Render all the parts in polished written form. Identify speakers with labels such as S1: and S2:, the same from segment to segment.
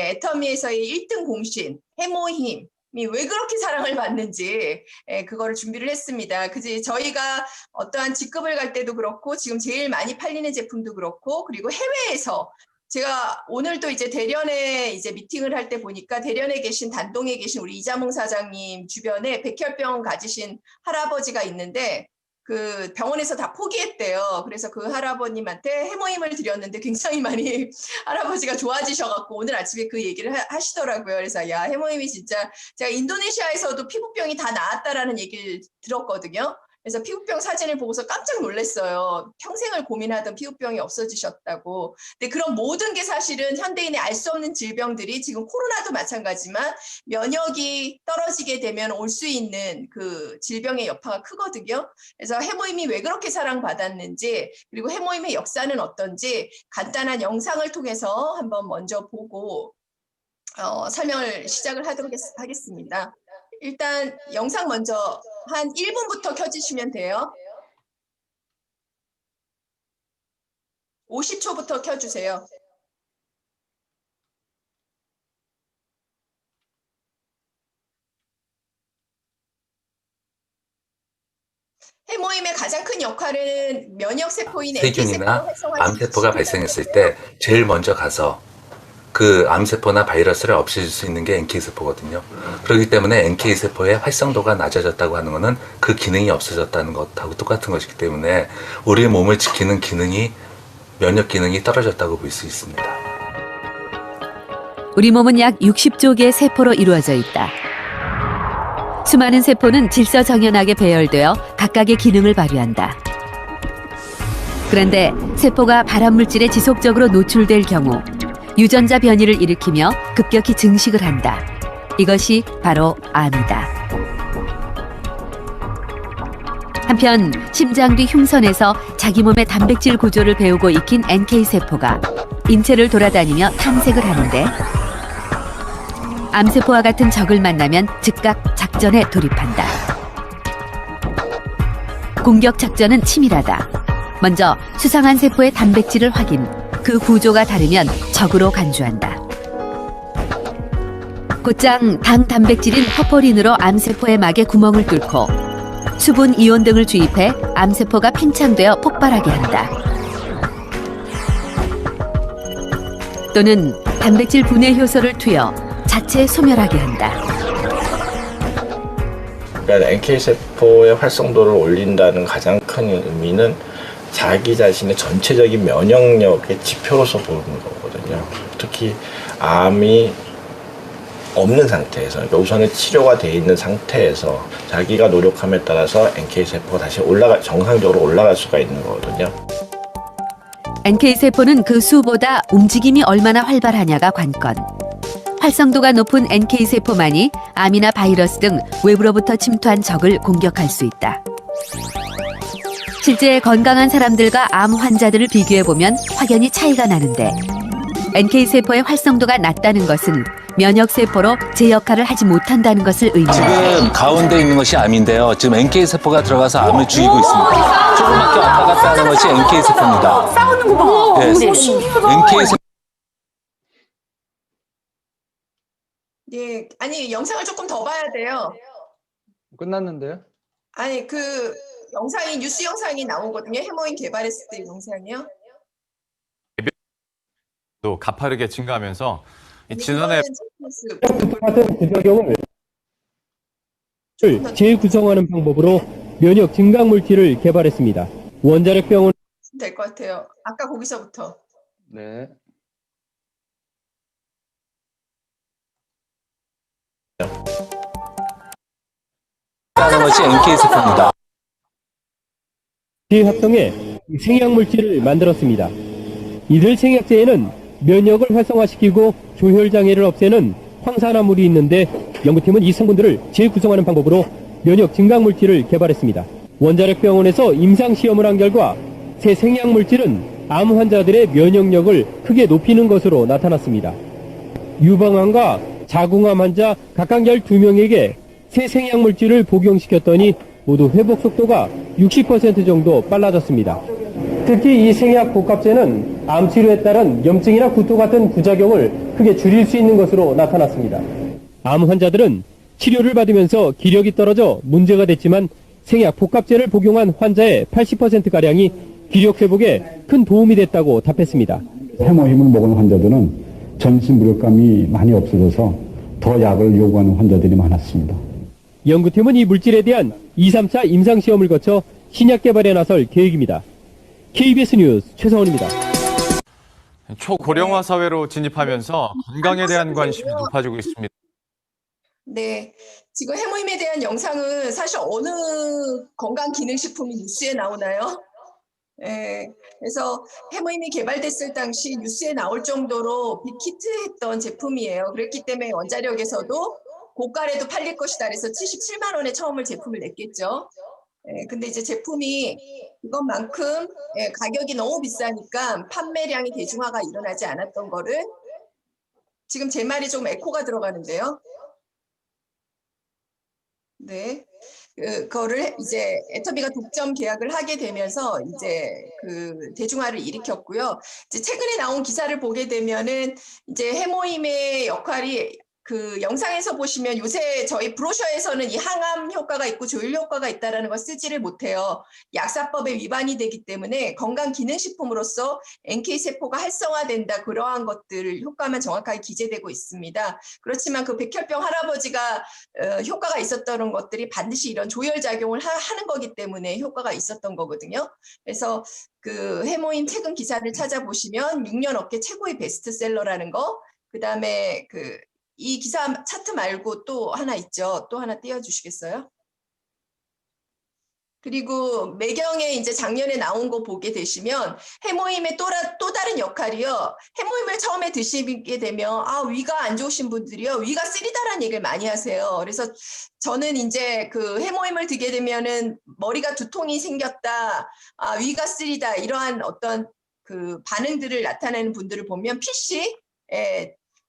S1: 애터미에서의 1등 공신 해모힘 왜 그렇게 사랑을 받는지 그거를 준비를 했습니다. 그지 저희가 어떠한 직급을 갈 때도 그렇고 지금 제일 많이 팔리는 제품도 그렇고 그리고 해외에서 제가 오늘도 이제 대련에 이제 미팅을 할 때 보니까 대련에 계신 단동에 계신 우리 이자몽 사장님 주변에 백혈병 가지신 할아버지가 있는데 그 병원에서 다 포기했대요. 그래서 그 할아버님한테 해모임을 드렸는데 굉장히 많이 할아버지가 좋아지셔갖고 오늘 아침에 그 얘기를 하시더라고요. 그래서 야 해모임이 진짜 제가 인도네시아에서도 피부병이 다 나았다라는 얘기를 들었거든요. 그래서 피부병 사진을 보고서 깜짝 놀랐어요. 평생을 고민하던 피부병이 없어지셨다고. 근데 그런 모든 게 사실은 현대인의 알 수 없는 질병들이 지금 코로나도 마찬가지지만 면역이 떨어지게 되면 올 수 있는 그 질병의 여파가 크거든요. 그래서 해모임이 왜 그렇게 사랑받았는지 그리고 해모임의 역사는 어떤지 간단한 영상을 통해서 한번 먼저 보고 설명을 시작을 하도록 하겠습니다. 일단 영상 먼저 한 1분부터 켜주시면 돼요. 50초부터 켜주세요. 해모임의 가장 큰 역할은 면역세포인
S2: 세균이나 암세포가 발생했을 때 제일 먼저 가서 그 암세포나 바이러스를 없애줄 수 있는 게 NK세포거든요. 그렇기 때문에 NK세포의 활성도가 낮아졌다고 하는 것은 그 기능이 없어졌다는 것하고 똑같은 것이기 때문에 우리 몸을 지키는 기능이 면역 기능이 떨어졌다고 볼 수 있습니다.
S3: 우리 몸은 약 60조 개의 세포로 이루어져 있다. 수많은 세포는 질서정연하게 배열되어 각각의 기능을 발휘한다. 그런데 세포가 발암물질에 지속적으로 노출될 경우 유전자 변이를 일으키며 급격히 증식을 한다. 이것이 바로 암이다. 한편 심장 뒤 흉선에서 자기 몸의 단백질 구조를 배우고 익힌 NK세포가 인체를 돌아다니며 탐색을 하는데 암세포와 같은 적을 만나면 즉각 작전에 돌입한다. 공격 작전은 치밀하다. 먼저 수상한 세포의 단백질을 확인, 그 구조가 다르면 적으로 간주한다. 곧장 당 단백질인 허포린으로 암세포의 막에 구멍을 뚫고 수분 이온 등을 주입해 암세포가 팽창되어 폭발하게 한다. 또는 단백질 분해 효소를 투여 자체 소멸하게 한다.
S4: 그러니까 NK세포의 활성도를 올린다는 가장 큰 의미는 자기 자신의 전체적인 면역력의 지표로서 보는 거거든요. 특히 암이 없는 상태에서, 그러니까 우선은 치료가 돼 있는 상태에서 자기가 노력함에 따라서 NK세포가 다시 정상적으로 올라갈 수가 있는 거거든요.
S3: NK세포는 그 수보다 움직임이 얼마나 활발하냐가 관건. 활성도가 높은 NK세포만이 암이나 바이러스 등 외부로부터 침투한 적을 공격할 수 있다. 실제 건강한 사람들과 암 환자들을 비교해보면 확연히 차이가 나는데 NK세포의 활성도가 낮다는 것은 면역세포로 제 역할을 하지 못한다는 것을 의미합니다.
S2: 지금 가운데 있는 것이 암인데요. 지금 NK세포가 들어가서 암을 죽이고 있습니다. 조그맣게 왔다 갔다 하는 것이 NK세포입니다.
S5: 싸우는 거 봐.
S2: 네.
S5: 너무 신기하다.
S2: NK세포
S1: 예, 아니 영상을 조금 더 봐야 돼요.
S6: 끝났는데요?
S1: 아니 그 영상이 뉴스 영상이 나오거든요. 해모임 개발했을 때 영상이요.
S7: 또 가파르게 증가하면서 지난해
S8: 같은 부작용을 재구성하는 방법으로 면역 증강 물질을 개발했습니다. 원자력 병원
S1: 될 것 같아요. 아까 거기서부터.
S6: 네.
S2: 하는 것이 NK세포입니다.
S8: 재합성해 생약 물질을 만들었습니다. 이들 생약제에는 면역을 활성화시키고 조혈 장애를 없애는 황산화물이 있는데 연구팀은 이 성분들을 재구성하는 방법으로 면역 증강 물질을 개발했습니다. 원자력 병원에서 임상 시험을 한 결과 새 생약 물질은 암 환자들의 면역력을 크게 높이는 것으로 나타났습니다. 유방암과 자궁암 환자 각각 12명에게 새 생약 물질을 복용시켰더니 모두 회복 속도가 60% 정도 빨라졌습니다. 특히 이 생약 복합제는 암 치료에 따른 염증이나 구토 같은 부작용을 크게 줄일 수 있는 것으로 나타났습니다. 암 환자들은 치료를 받으면서 기력이 떨어져 문제가 됐지만 생약 복합제를 복용한 환자의 80%가량이 기력 회복에 큰 도움이 됐다고 답했습니다.
S5: 해모힘을 먹은 환자들은 전신 무력감이 많이 없어져서 더 약을 요구하는 환자들이 많았습니다.
S8: 연구팀은 이 물질에 대한 2, 3차 임상시험을 거쳐 신약 개발에 나설 계획입니다. KBS 뉴스 최성원입니다.
S7: 초고령화 사회로 진입하면서 건강에 대한 관심이 높아지고 있습니다.
S1: 네, 지금 해모임에 대한 영상은 사실 어느 건강기능식품이 뉴스에 나오나요? 예, 그래서 해모임이 개발됐을 당시 뉴스에 나올 정도로 빅히트했던 제품이에요. 그렇기 때문에 원자력에서도 고가에도 팔릴 것이다. 그래서 77만 원에 처음을 제품을 냈겠죠. 예, 근데 이제 제품이 그것만큼 가격이 너무 비싸니까 판매량이 대중화가 일어나지 않았던 거를 지금 제 말이 좀 에코가 들어가는데요. 네. 그거를 이제 애터미가 독점 계약을 하게 되면서 이제 그 대중화를 일으켰고요. 이제 최근에 나온 기사를 보게 되면은 이제 해모임의 역할이 그 영상에서 보시면 요새 저희 브로셔에서는 이 항암 효과가 있고 조율 효과가 있다라는 걸 쓰지를 못해요. 약사법에 위반이 되기 때문에 건강기능식품으로서 NK세포가 활성화된다 그러한 것들 효과만 정확하게 기재되고 있습니다. 그렇지만 그 백혈병 할아버지가 효과가 있었던 것들이 반드시 이런 조혈작용을 하는 거기 때문에 효과가 있었던 거거든요. 그래서 그 해모임 최근 기사를 찾아보시면 6년 업계 최고의 베스트셀러라는 거, 그다음에 이 기사 차트 말고 또 하나 있죠. 또 하나 띄워주시겠어요? 그리고 매경에 이제 작년에 나온 거 보게 되시면 해모임의 또 다른 역할이요. 해모임을 처음에 드시게 되면 위가 안 좋으신 분들이요. 위가 쓰리다라는 얘기를 많이 하세요. 그래서 저는 이제 그 해모임을 드게 되면은 머리가 두통이 생겼다, 위가 쓰리다 이러한 어떤 그 반응들을 나타내는 분들을 보면 PC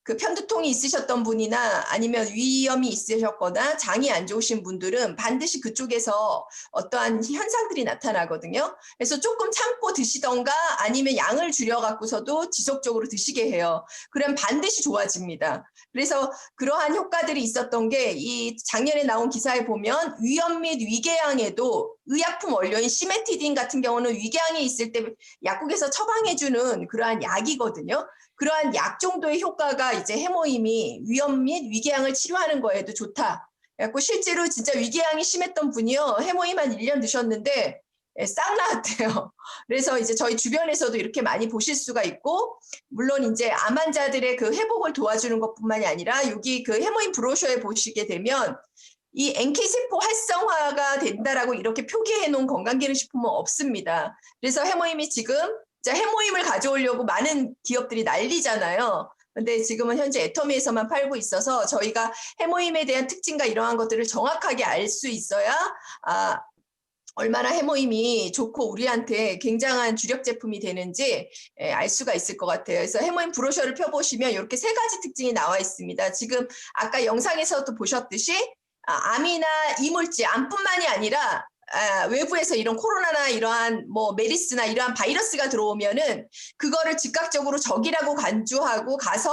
S1: 그 편두통이 있으셨던 분이나 아니면 위염이 있으셨거나 장이 안 좋으신 분들은 반드시 그쪽에서 어떠한 현상들이 나타나거든요. 그래서 조금 참고 드시던가 아니면 양을 줄여갖고서도 지속적으로 드시게 해요. 그럼 반드시 좋아집니다. 그래서 그러한 효과들이 있었던 게 이 작년에 나온 기사에 보면 위염 및 위궤양에도 의약품 원료인 시메티딘 같은 경우는 위궤양이 있을 때 약국에서 처방해주는 그러한 약이거든요. 그러한 약 정도의 효과가 이제 해모임이 위염 및 위궤양을 치료하는 거에도 좋다. 그래서 실제로 진짜 위궤양이 심했던 분이요. 해모임 한 1년 드셨는데 싹 나왔대요. 그래서 이제 저희 주변에서도 이렇게 많이 보실 수가 있고, 물론 이제 암 환자들의 그 회복을 도와주는 것뿐만이 아니라 여기 그 해모임 브로셔에 보시게 되면 이 NK세포 활성화가 된다라고 이렇게 표기해 놓은 건강기능식품은 없습니다. 그래서 해모임이 지금 해모임을 가져오려고 많은 기업들이 난리잖아요. 근데 지금은 현재 애터미에서만 팔고 있어서 저희가 해모임에 대한 특징과 이러한 것들을 정확하게 알 수 있어야 얼마나 해모임이 좋고 우리한테 굉장한 주력 제품이 되는지 알 수가 있을 것 같아요. 그래서 해모임 브로셔를 펴보시면 이렇게 3가지 특징이 나와 있습니다. 지금 아까 영상에서도 보셨듯이 암이나 이물질, 암뿐만이 아니라 외부에서 이런 코로나나 이러한 메리스나 이러한 바이러스가 들어오면은 그거를 즉각적으로 적이라고 간주하고 가서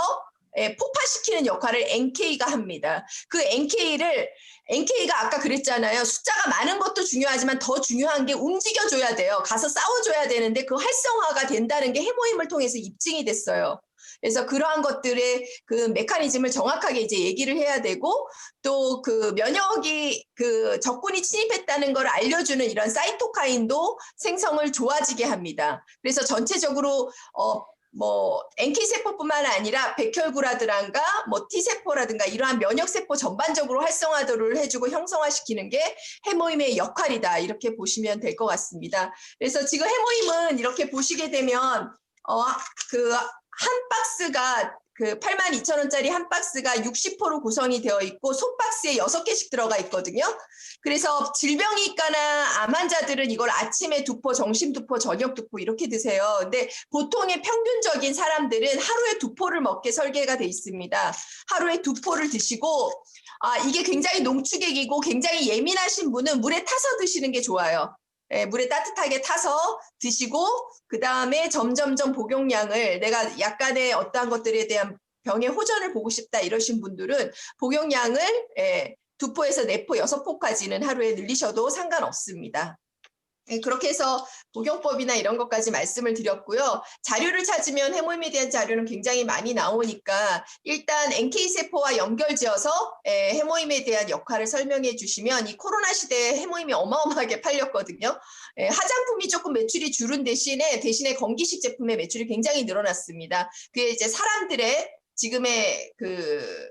S1: 폭파시키는 역할을 NK가 합니다. 그 NK가 아까 그랬잖아요. 숫자가 많은 것도 중요하지만 더 중요한 게 움직여줘야 돼요. 가서 싸워줘야 되는데 그 활성화가 된다는 게 해모임을 통해서 입증이 됐어요. 그래서 그러한 것들의 그 메커니즘을 정확하게 이제 얘기를 해야 되고, 또 그 면역이 그 적군이 침입했다는 걸 알려주는 이런 사이토카인도 생성을 좋아지게 합니다. 그래서 전체적으로 NK세포뿐만 아니라 백혈구라든가 T세포라든가 이러한 면역세포 전반적으로 활성화도를 해주고 형성화시키는 게 해모임의 역할이다. 이렇게 보시면 될 것 같습니다. 그래서 지금 해모임은 이렇게 보시게 되면 한 박스가 82,000원짜리 한 박스가 60호로 구성이 되어 있고 속박스에 6개씩 들어가 있거든요. 그래서 질병이과나 암 환자들은 이걸 아침에 2포, 점심 2포, 저녁 2포 이렇게 드세요. 근데 보통의 평균적인 사람들은 하루에 2포를 먹게 설계가 돼 있습니다. 하루에 2포를 드시고 이게 굉장히 농축액이고 굉장히 예민하신 분은 물에 타서 드시는 게 좋아요. 물에 따뜻하게 타서 드시고 그 다음에 점점점 복용량을 내가 약간의 어떠한 것들에 대한 병의 호전을 보고 싶다 이러신 분들은 복용량을 2포에서 4포, 6포까지는 하루에 늘리셔도 상관없습니다. 그렇게 해서 복용법이나 이런 것까지 말씀을 드렸고요. 자료를 찾으면 해모임에 대한 자료는 굉장히 많이 나오니까 일단 NK세포와 연결지어서 해모임에 대한 역할을 설명해 주시면 이 코로나 시대에 해모임이 어마어마하게 팔렸거든요. 화장품이 조금 매출이 줄은 대신에 건기식 제품의 매출이 굉장히 늘어났습니다. 그게 이제 사람들의 지금의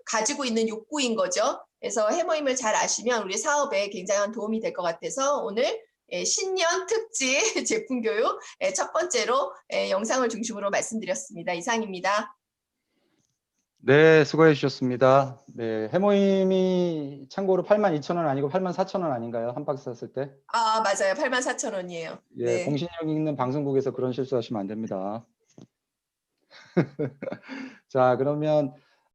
S1: 가지고 있는 욕구인 거죠. 그래서 해모임을 잘 아시면 우리 사업에 굉장한 도움이 될 것 같아서 오늘 신년 특집 제품 교육 첫 번째로 영상을 중심으로 말씀드렸습니다. 이상입니다.
S6: 네, 수고해 주셨습니다. 네, 해모임이 참고로 82,000원 아니고 84,000원 아닌가요? 한 박스 샀을 때?
S1: 아, 맞아요. 84,000원이에요.
S6: 예,
S1: 네.
S6: 공신력 있는 방송국에서 그런 실수하시면 안 됩니다. 자, 그러면